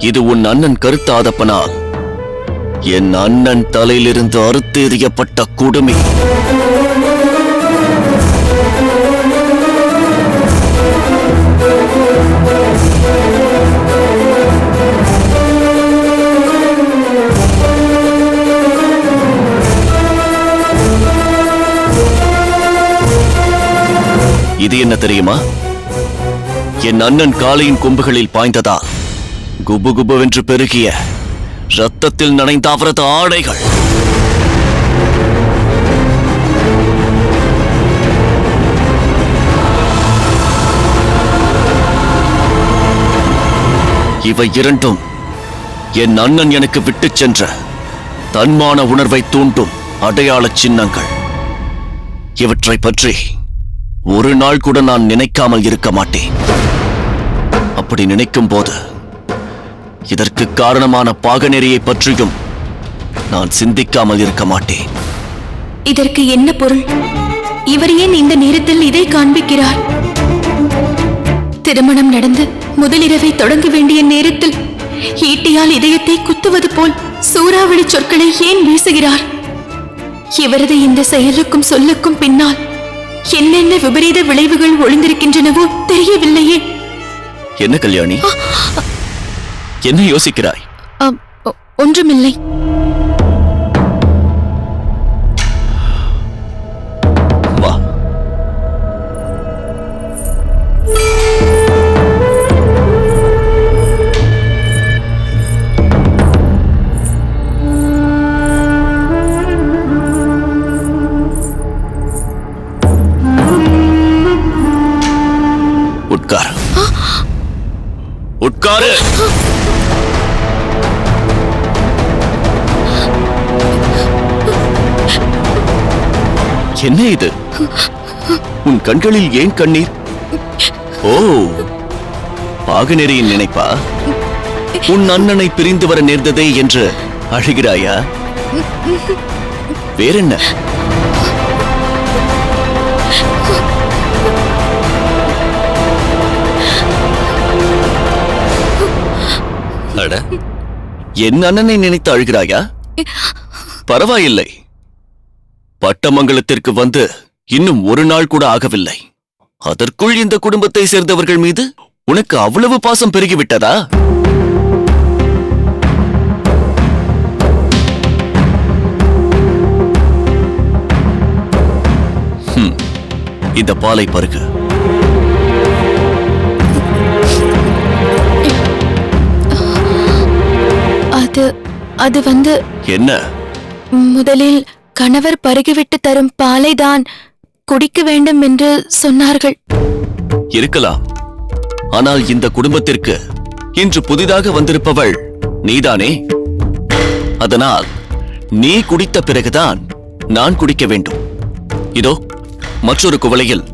இது உன் அண்ணன் கருத்தாதப்பனால் என் அண்ணன் தலையிலிருந்து அறுத்து எறியப்பட்ட குடுமி. இது என்ன தெரியுமா? என் அண்ணன் காளையின் கொம்புகளில் பாய்ந்ததா குபு குபுவென்று பெருகிய ரத்தத்தில் நனைந்த அவரது ஆடைகள். இவை இரண்டும் என் அண்ணன் எனக்கு விட்டுச் சென்ற தன்மான உணர்வை தூண்டும் அடையாள சின்னங்கள். இவற்றை பற்றி ஒரு நாள் கூட நான் நினைக்காமல் இருக்க மாட்டேன். அப்படி நினைக்கும் போது இதற்கு காரணமான பாகநெறியை பற்றியும் நான் சிந்திக்காமல் இருக்க மாட்டேன். இதற்கு என்ன பொருள்? இவர் ஏன் இந்த நேரத்தில் இதை காண்பிக்கிறார்? திருமணம் நடந்து முதலிரவை தொடங்க வேண்டிய நேரத்தில் ஈட்டியால் இதயத்தை குத்துவது போல் சூறாவளி சொற்களை ஏன் வீசுகிறார்? இவரது இந்த செயலுக்கும் சொல்லுக்கும் பின்னால் என்னென்ன விபரீத விளைவுகள் ஒளிந்திருக்கின்றனவோ தெரியவில்லையே. என்ன கல்யாணி, என்ன யோசிக்கிறாய்? ஒன்றுமில்லை. வா. உட்கார். உட்காரு. என்ன இது? உன் கண்களில் ஏன் கண்ணீர்? ஓ, பாகநெறியின் நினைப்பா? உன் அண்ணனை பிரிந்து வர நேர்ந்ததே என்று அழுகிறாயா? வேறென்ன? அட, என் அண்ணனை நினைத்து அழுகிறாயா? பரவாயில்லை. பட்டமங்கலத்திற்கு வந்து இன்னும் ஒரு நாள் கூட ஆகவில்லை. அதற்குள் இந்த குடும்பத்தை சேர்ந்தவர்கள் மீது உனக்கு அவ்வளவு பாசம் பெருகிவிட்டதா? இந்த பாலை பருகு. அது வந்து என்ன? முதலில் கணவர் பருகிவிட்டு தரும் பாலை தான் குடிக்க வேண்டும் என்று சொன்னார்கள். இருக்கலாம். ஆனால் இந்த குடும்பத்திற்கு இன்று புதிதாக வந்திருப்பவள் நீதானே. அதனால் நீ குடித்த பிறகுதான் நான் குடிக்க வேண்டும். இதோ மற்றொரு குவளையில்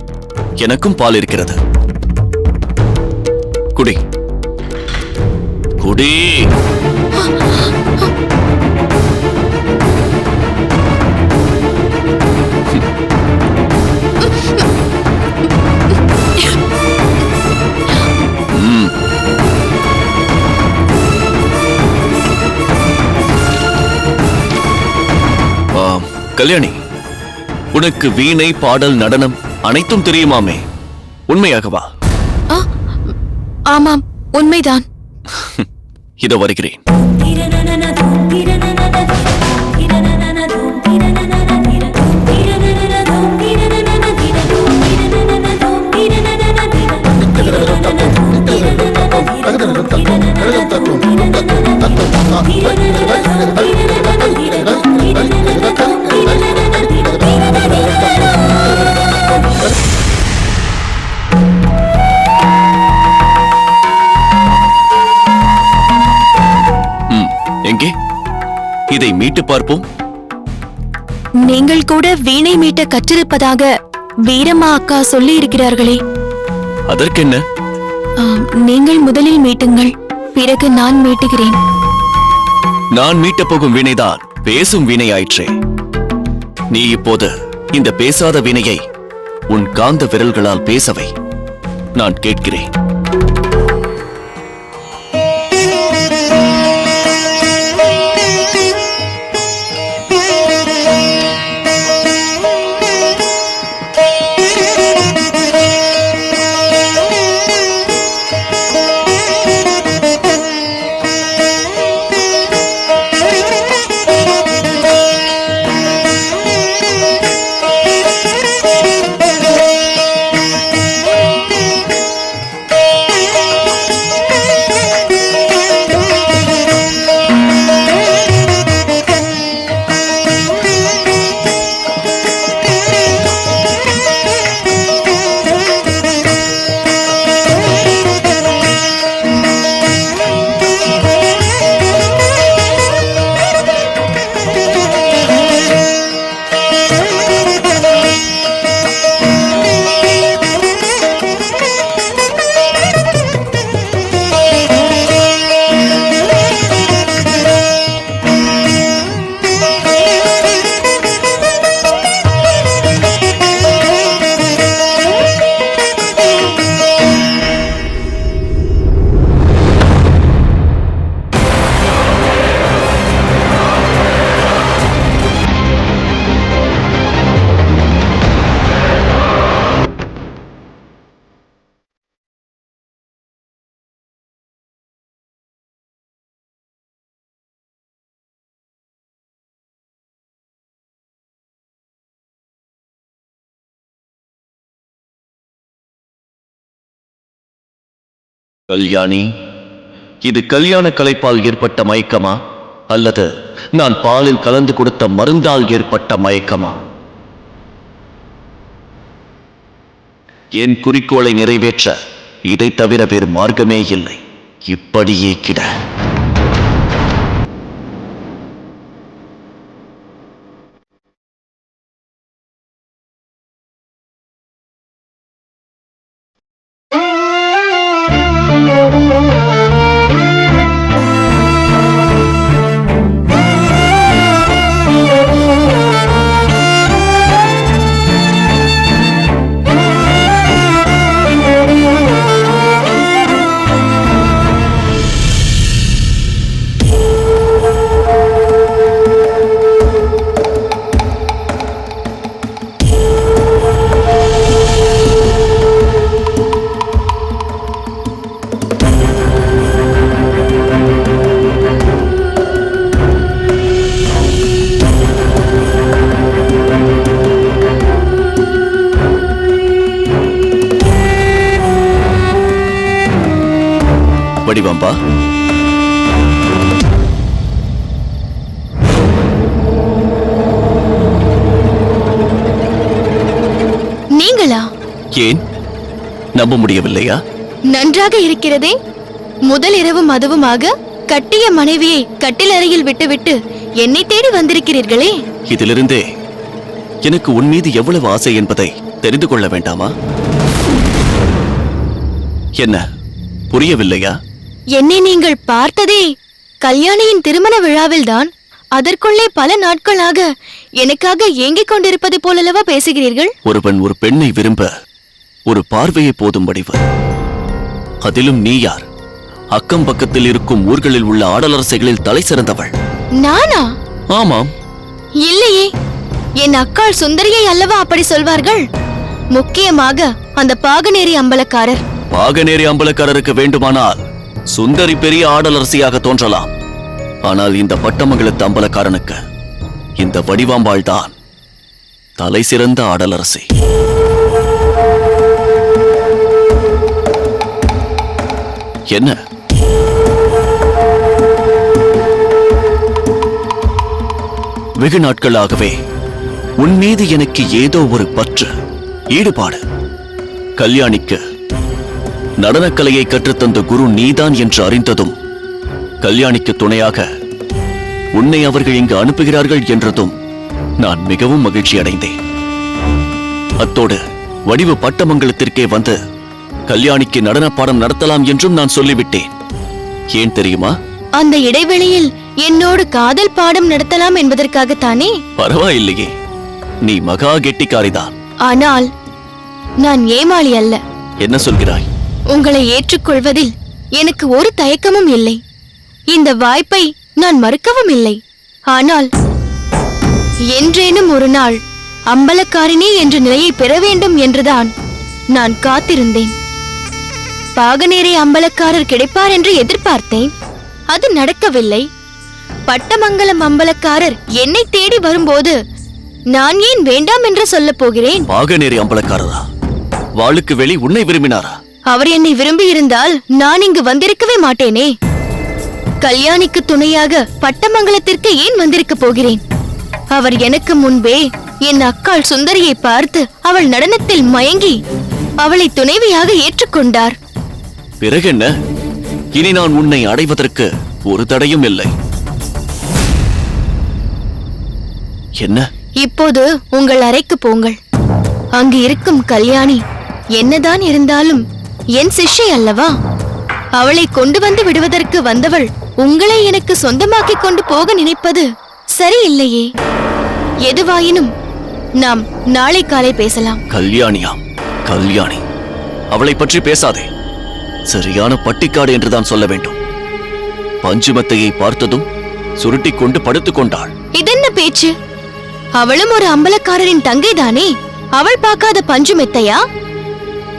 எனக்கும் பால் இருக்கிறது. குடி, குடி. கல்யாணி, உனக்கு வீணை, பாடல், நடனம் அனைத்தும் தெரியுமாமே, உண்மையாகவா? ஆமாம், உண்மைதான். இதோ வருகிறேன். எங்கே? இதை மீட்டு பார்ப்போம். நீங்கள் கூட வீணை மீட்ட கற்றிருப்பதாக வீரம்மா அக்கா சொல்லி இருக்கிறார்களே. அதற்கென்ன? நீங்கள் முதலில் மீட்டுங்கள், பிறகு நான் மீட்டுகிறேன். நான் மீட்டப் போகும் வீணைதான் பேசும் வீணையாயிற்றே. நீ இப்போது இந்த பேசாத வீணையை உன் காந்த விரல்களால் பேசவை. நான் கேட்கிறேன். கல்யாணி, இது கல்யாண கலைப்பால் ஏற்பட்ட மயக்கமா அல்லது நான் பாலில் கலந்து கொடுத்த மருந்தால் ஏற்பட்ட மயக்கமா? என் குறிக்கோளை நிறைவேற்ற இதை தவிர வேறு மார்க்கமே இல்லை. இப்படியே கிட. வடிவம்பா, நீங்களா? ஏன் நம்ப முடியவில்லையா? நன்றாக இருக்கிறதே. முதல் இரவும் அதுவுமாக கட்டிய மனைவியை கட்டிலறையில் விட்டுவிட்டு என்னை தேடி வந்திருக்கிறீர்களே. இதிலிருந்தே எனக்கு உன் மீது எவ்வளவு ஆசை என்பதை தெரிந்து கொள்ள வேண்டாமா? என்ன புரியவில்லையா? என்னை நீங்கள் பார்த்ததே கல்யாணியின் திருமண விழாவில்தான். அதற்குள்ளே பல நாட்களாக எனக்காக ஏங்கிக் கொண்டிருப்பது போலல்லவா பேசுகிறீர்கள்? ஒருவன் ஒரு பெண்ணை விரும்ப ஒரு பார்வையை போதும் வடிவு. அதிலும் நீ யார்? அக்கம் பக்கத்தில் இருக்கும் ஊர்களில் உள்ள ஆடலரசைகளில் தலை சிறந்தவள். நானா? ஆமாம். இல்லையே, என் அக்காள் சுந்தரியை அல்லவா அப்படி சொல்வார்கள். முக்கியமாக அந்த பாகனேரி அம்பலக்காரர். பாகனேரி அம்பலக்காரருக்கு வேண்டுமானால் சுந்தரி பெரிய ஆடலரசியாக தோன்றலாம். ஆனால் இந்த பட்டமங்கலத்து அம்பலக்காரனுக்கு இந்த வடிவாம்பாள் தான் தலை சிறந்த ஆடலரசி. என்ன வெகு நாட்களாகவே உன் மீது எனக்கு ஏதோ ஒரு பற்று, ஈடுபாடு. கல்யாணிக்கு நடனக்கலையை கற்றுத்தந்த குரு நீதான் என்று அறிந்ததும், கல்யாணிக்கு துணையாக உன்னை அவர்கள் இங்கு அனுப்புகிறார்கள் என்றதும் நான் மிகவும் மகிழ்ச்சி அடைந்தேன். அத்தோடு வடிவு பட்டமங்கலத்திற்கே வந்து கல்யாணிக்கு நடன பாடம் நடத்தலாம் என்றும் நான் சொல்லிவிட்டேன். ஏன் தெரியுமா? அந்த இடைவெளியில் என்னோடு காதல் பாடம் நடத்தலாம் என்பதற்காகத்தானே? பரவாயில்லையே, நீ மகா கெட்டிக்காரிதான். ஆனால் நான் ஏமாளி அல்ல. என்ன சொல்கிறாய்? உங்களை ஏற்றுக்கொள்வதில் எனக்கு ஒரு தயக்கமும் இல்லை. இந்த வாய்ப்பை நான் மறுக்கவும் இல்லை. ஆனால் என்றேனும் ஒரு நாள் அம்பலக்காரினே என்ற நிலையை பெற வேண்டும் என்றுதான் நான் காத்திருந்தேன். பாகனேரி அம்பலக்காரர் கிடைப்பார் என்று எதிர்பார்த்தேன். அது நடக்கவில்லை. பட்டமங்கலம் அம்பலக்காரர் என்னை தேடி வரும்போது நான் ஏன் வேண்டாம் என்று சொல்ல போகிறேன்? பாகனேரி அம்பலக்காரரா? வாளுக்கு வெளி உன்னை விரும்பினாரா? அவர் என்னை விரும்பி இருந்தால் நான் இங்கு வந்திருக்கவே மாட்டேனே. கல்யாணிக்கு துணையாக பட்டமங்கலத்திற்கு ஏன் வந்திருக்க போகிறேன்? அவர் எனக்கு முன்பே என் அக்காள் சுந்தரியை பார்த்து அவள் நடனத்தில் மயங்கி அவளை துணைவியாக ஏற்றுக்கொண்டார். பிறகென்ன? இனி நான் உன்னை அடைவதற்கு ஒரு தடையும் இல்லை. என்ன? இப்போது உங்கள் அறைக்கு போங்கள். அங்கு இருக்கும் கல்யாணி என்னதான் இருந்தாலும் என் சிஷ்யை அல்லவா? அவளை கொண்டு வந்து விடுவதற்கு வந்தவள் உங்களை எனக்கு சொந்தமாக்கிக் கொண்டு போக நினைப்பது சரியில்லையே. எதுவாயினும் நாம் நாளை காலை பேசலாம். கல்யாணியாம்? கல்யாணி? அவளை பற்றி பேசாதே. சரியான பட்டிக்காடு என்றுதான் சொல்ல வேண்டும். பஞ்சுமத்தையை பார்த்ததும் சுருட்டிக் கொண்டு படுத்துக் கொண்டாள். இதென்ன பேச்சு? அவளும் ஒரு அம்பலக்காரரின் தங்கைதானே. அவள் பார்க்காத பஞ்சுமெத்தையா?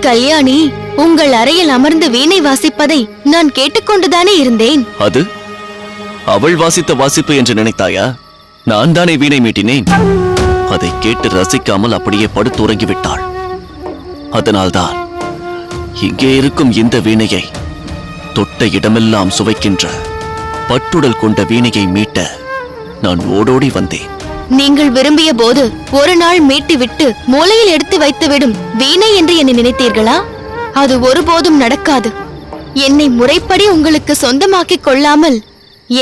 கல்யாணி உங்கள் அறையில் அமர்ந்து வீணை வாசிப்பதை நான் கேட்டுக்கொண்டுதானே இருந்தேன். அது அவள் வாசித்த வாசிப்பு என்று நினைத்தாயா? நான் தானே வீணை மீட்டினேன். அதை கேட்டு ரசிக்காமல் அப்படியே படுத்துறங்கிவிட்டாள். அதனால்தான் இங்கே இருக்கும் இந்த வீணையை தொட்ட இடமெல்லாம் சுவைக்கின்ற பட்டுடல் கொண்ட வீணையை மீட்ட நான் ஓடோடி வந்தேன். நீங்கள் விரும்பிய போது ஒரு நாள் மீட்டுவிட்டு மூலையில் எடுத்து வைத்துவிடும் வீணை என்று என்னை நினைத்தீர்களா? அது ஒருபோதும் நடக்காது. என்னை முறைப்படி உங்களுக்கு சொந்தமாக்கிக் கொள்ளாமல்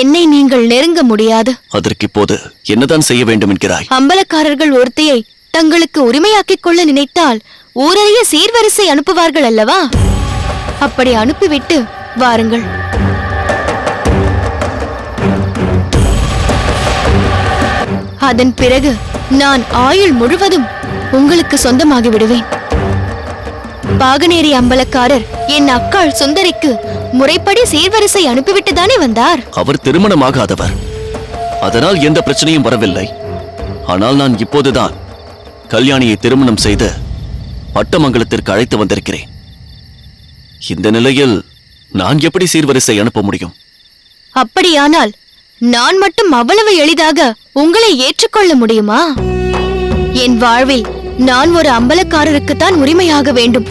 என்னை நீங்கள் நெருங்க முடியாது. அதற்கு இப்போது என்னதான் செய்ய வேண்டும் என்கிறாய்? அம்பலக்காரர்கள் ஒருத்தையை தங்களுக்கு உரிமையாக்கிக் கொள்ள நினைத்தால் ஊரறிய சீர்வரிசை அனுப்புவார்கள் அல்லவா? அப்படி அனுப்பிவிட்டு வாருங்கள். அதன் பிறகு நான் ஆயுள் முழுவதும் உங்களுக்கு சொந்தமாகி விடுவேன். பாகனேரி அம்பலக்காரர் என் அக்காள் சுந்தரிக்கு முறைப்படி சீர்வரிசை அனுப்பிவிட்டுதானே வந்தார். அவர் திருமணமாகாதவர், அதனால் எந்த பிரச்சனையும் வரவில்லை. ஆனால் நான் இப்போதுதான் கல்யாணியை திருமணம் செய்து பட்டமங்கலத்திற்கு அழைத்து வந்திருக்கிறேன். இந்த நிலையில் நான் எப்படி சீர்வரிசை அனுப்ப முடியும்? அப்படியானால் நான் மட்டும் அவ்வளவு எளிதாக உங்களை ஏற்றுக்கொள்ள முடியுமா? என் வாழ்வில் நான் ஒரு அம்பலக்காரருக்குத்தான் உரிமையாக வேண்டும்.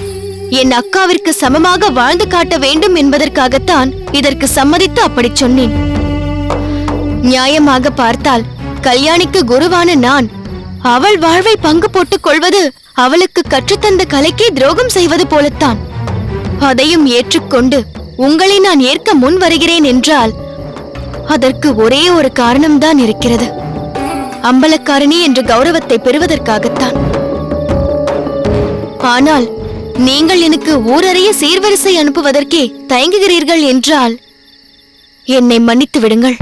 என் அக்காவிற்கு சமமாக வாழ்ந்து காட்ட வேண்டும் என்பதற்காகத்தான் இதற்கு சம்மதித்து அப்படி சொன்னேன். நியாயமாக பார்த்தால் கல்யாணிக்கு குருவான நான் அவள் வாழ்வை பங்கு போட்டுக் கொள்வது அவளுக்கு கற்றுத்தந்த கலைக்கே துரோகம் செய்வது போலத்தான். அதையும் ஏற்றுக்கொண்டு உங்களை நான் ஏற்க முன் வருகிறேன் என்றால் அதற்கு ஒரே ஒரு காரணம்தான் இருக்கிறது. அம்பலக்காரணி என்ற கௌரவத்தை பெறுவதற்காகத்தான். ஆனால் நீங்கள் எனக்கு ஊரறிய சீர்வரிசை அனுப்புவதற்கே தயங்குகிறீர்கள் என்றால் என்னை மன்னித்து விடுங்கள்.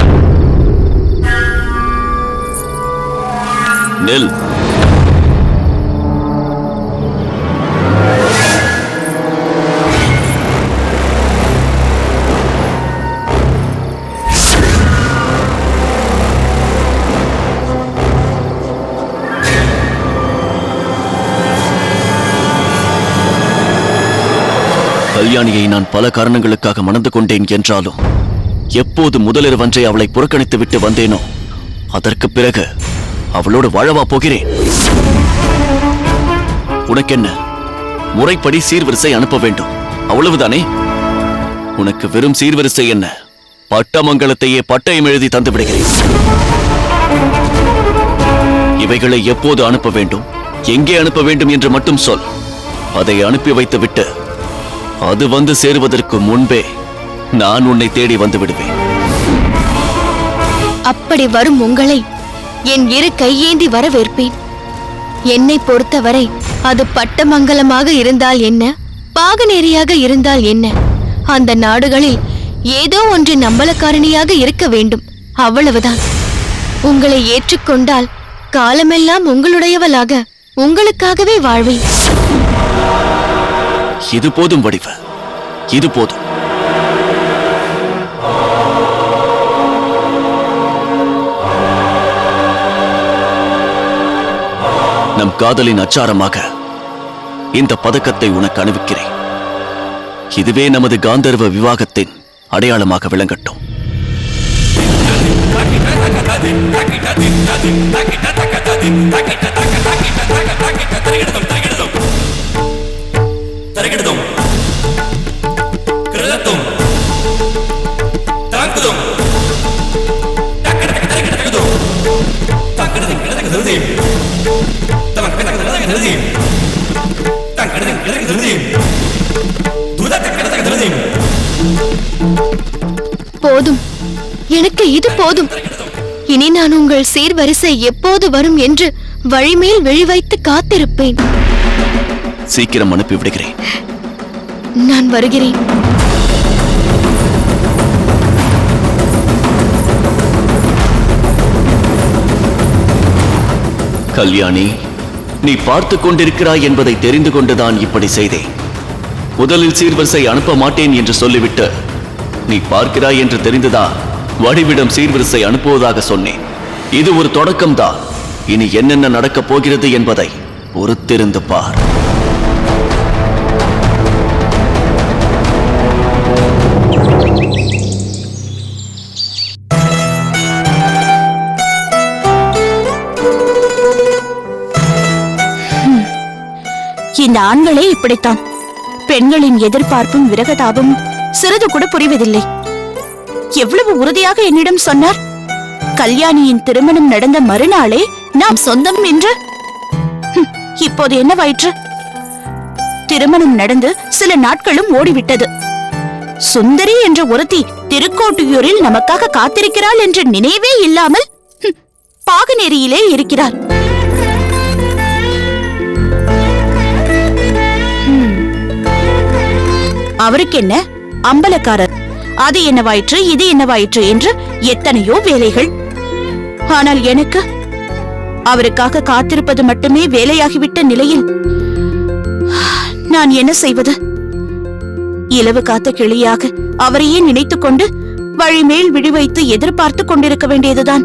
நெல். கல்யாணியை நான் பல காரணங்களுக்காக மணந்து கொண்டேன் என்றாலும் எப்போது முதலிரவன்றை அவளை புறக்கணித்து விட்டு வந்தேனோ அதற்கு பிறகு அவளோடு வாழவா போகிறேன்? உனக்கென்ன? முறைப்படி சீர்வரிசை அனுப்ப வேண்டும், அவ்வளவுதானே? உனக்கு வெறும் சீர்வரிசை என்ன, பட்டமங்கலத்தையே பட்டயம் எழுதி தந்து விடுகிறேன். இவைகளை எப்போது அனுப்ப வேண்டும், எங்கே அனுப்ப வேண்டும் என்று மட்டும் சொல். அதை அனுப்பி வைத்து விட்டு அது வந்து சேருவதற்கு முன்பே நான் உன்னை தேடி வந்து விடுவேன். அப்படி வரும் உங்களை என் இரு கையேந்தி வரவேற்பேன். என்னை பொறுத்தவரை அது பட்டமங்கலமாக இருந்தால் என்ன, பாகனேரியாக இருந்தால் என்ன, அந்த நாடுகளில் ஏதோ ஒன்றின் அம்பலக்காரணியாக இருக்க வேண்டும், அவ்வளவுதான். உங்களை ஏற்றுக்கொண்டால் காலமெல்லாம் உங்களுடையவளாக உங்களுக்காகவே வாழ்வேன். இது போதும் வடிவ, இது போதும். நம் காதலின் அச்சாரமாக இந்த பதக்கத்தை உனக்கு அணிவிக்கிறேன். இதுவே நமது காந்தர்வ விவாகத்தின் அடையாளமாக விளங்கட்டும். போதும், எனக்கு இது போதும். இனி நான் உங்கள் சீர்வரிசை எப்போது வரும் என்று வழிமேல் விழி வைத்து காத்திருப்பேன். சீக்கிரம் அனுப்பி விடுகிறேன். நான் வருகிறேன். கல்யாணி, நீ பார்த்து கொண்டிருக்கிறாய் என்பதை தெரிந்து கொண்டுதான் இப்படி செய்தேன். முதலில் சீர்வரிசை அனுப்ப மாட்டேன் என்று சொல்லிவிட்டு நீ பார்க்கிறாய் என்று தெரிந்துதான் வடிவிடம் சீர்வரிசை அனுப்புவதாக சொன்னேன். இது ஒரு தொடக்கம்தான். இனி என்னென்ன நடக்கப் போகிறது என்பதை பொறுத்திருந்து பார். இந்த ஆண்களே இப்படித்தான். பெண்களின் எதிர்பார்ப்பும் விரகதாபமும் சிறிது கூட புரிவதில்லை. எவ்வளவு உறுதியாக என்னிடம் சொன்னார். கல்யாணியின் திருமணம் நடந்த மறுநாளே நாம் சொந்தம் என்று. இப்போது என்னவாயிற்று? திருமணம் நடந்து சில நாட்களும் ஓடிவிட்டது. சுந்தரி என்ற ஒருத்தி திருக்கோட்டியூரில் நமக்காக காத்திருக்கிறாள் என்ற நினைவே இல்லாமல் பாகநேரியிலே இருக்கிறார். அவருக்கு என்ன அம்பலக்காரர், அது என்னவாயிற்று இது என்னவாயிற்று என்று எத்தனையோ வேலைகள். ஆனால் எனக்கு அவருக்காக காத்திருப்பது மட்டுமே வேலையாகிவிட்ட நிலையில் நான் என்ன செய்வது? இலவு காத்த கிளியாக அவரையே நினைத்துக் கொண்டு வழிமேல் விழி வைத்து எதிர்பார்த்து கொண்டிருக்க வேண்டியதுதான்.